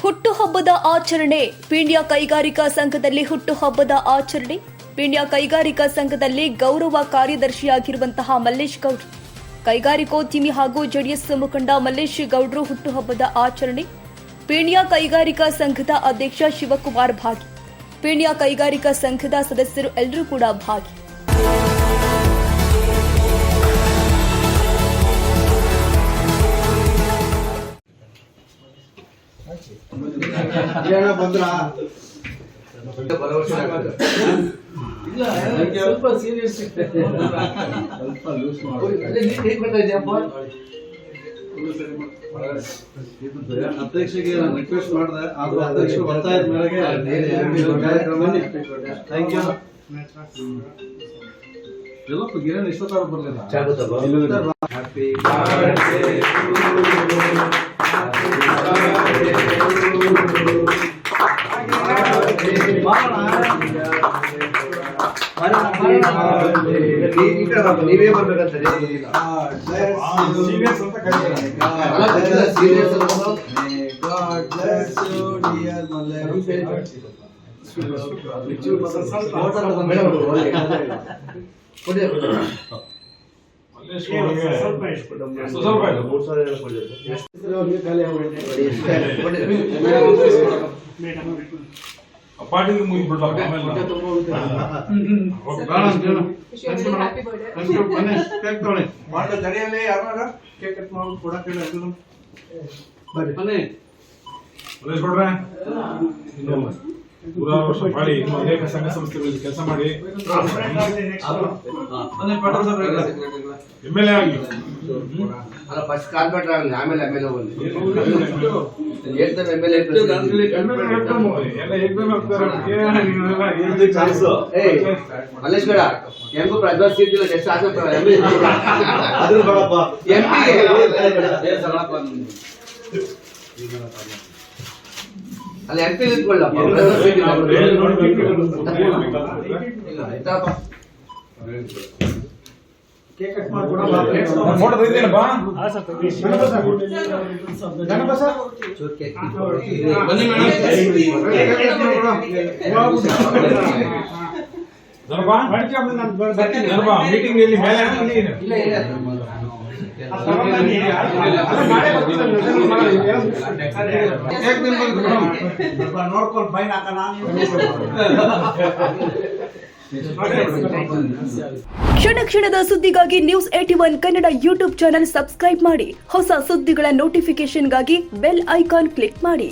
ಹುಟ್ಟುಹಬ್ಬದ ಆಚರಣೆ. ಪೀಣ್ಯ ಕೈಗಾರಿಕಾ ಸಂಘದಲ್ಲಿ ಹುಟ್ಟುಹಬ್ಬದ ಆಚರಣೆ. ಪೀಣ್ಯ ಕೈಗಾರಿಕಾ ಸಂಘದಲ್ಲಿ ಗೌರವ ಕಾರ್ಯದರ್ಶಿಯಾಗಿರುವಂತಹ ಮಲ್ಲೇಶ್ ಗೌಡ್ರು, ಕೈಗಾರಿಕೋದ್ಯಮಿ ಹಾಗೂ ಜೆಡಿಎಸ್ ಮುಖಂಡ ಮಲ್ಲೇಶ್ ಗೌಡ್ರು ಹುಟ್ಟುಹಬ್ಬದ ಆಚರಣೆ. ಪೀಣ್ಯ ಕೈಗಾರಿಕಾ ಸಂಘದ ಅಧ್ಯಕ್ಷ ಶಿವಕುಮಾರ್ ಭಾಗಿ, ಪೀಣ್ಯ ಕೈಗಾರಿಕಾ ಸಂಘದ ಸದಸ್ಯರು ಎಲ್ಲರೂ ಕೂಡ ಭಾಗಿ. ಅಧ್ಯಕ್ಷರಿಗೆ ನಾನು ರಿಕ್ವೆಸ್ಟ್ ಮಾಡಿದೆ, ಆದ್ರೂ ಅಧ್ಯಕ್ಷರು ಒತ್ತಾಯದ ಮೇರೆಗೆ ಕಾರ್ಯಕ್ರಮ. Thank you. ಎಲ್ಲಪ್ಪ ಗಿರಣ್ ಇಷ್ಟೊತ್ತಾರ ಬರಲಿಲ್ಲ. ಹ್ಯಾಪಿ ನೀವೇ ಬರ್ಬೇಕಂತ ಪಾರ್ಟಿಗೆ ಮುಗಿಬಿಡ್ತಾರೆ. ತಡೆಯಲ್ಲಿ ಯಾರು ಕೇಕ್ ಕಟ್ ಮಾಡಿ ಕೊಡಕ್ಕೆ ಬನ್ನಿ ಮಲ್ಲೇಶ್ ಗೌಡ್ರೆ, ನೂರಾರು ವರ್ಷ ಬಾಳಿ ಇನ್ನು ಅನೇಕ ಸಂಘ ಸಂಸ್ಥೆಗಳಲ್ಲಿ ಕೆಲಸ ಮಾಡಿ MLA ಆಗಿ ಅಲ್ಲ ಫಸ್ಟ್ ಕಾರ್ಪೊರೇಟರ್ ಆಗಲಿ, ಆಮೇಲೆ MLA ಹೋಗಲಿ. ಹೇಳ್ತಾರೆ MLA ಮಲ್ಲೇಶ್ ಗೌಡ ಹೆಂಗು ಪ್ರಜ್ವಲ್ ಸೀಟ್ ಇಲ್ಲ, ಎಷ್ಟು ಆಸೆ ಅಲ್ಲ MP ಇಟ್ಕೊಳ್ಳಪ್ಪ. ಆಯ್ತಪ್ಪ, ಕೇಕ್ ಕಟ್ ಮಾಡಿ ಕೊಡ. ಫೋಟೋ ತೆಗೆದೇನಪ್ಪ. ಮೀಟಿಂಗ್ ಮೇಲೆ ನೋಡ್ಕೊಂಡು ಬೈನ್ ಹಾಕೋಣ. ಕ್ಷಣ ಕ್ಷಣದ ಸುದ್ದಿಗಾಗಿ News81 Kannada YouTube channel subscribe ಮಾಡಿ. ಹೊಸ ಸುದ್ದಿಗಳ ನೋಟಿಫಿಕೇಶನ್ಗಾಗಿ ಬೆಲ್ ಐಕಾನ್ ಕ್ಲಿಕ್ ಮಾಡಿ.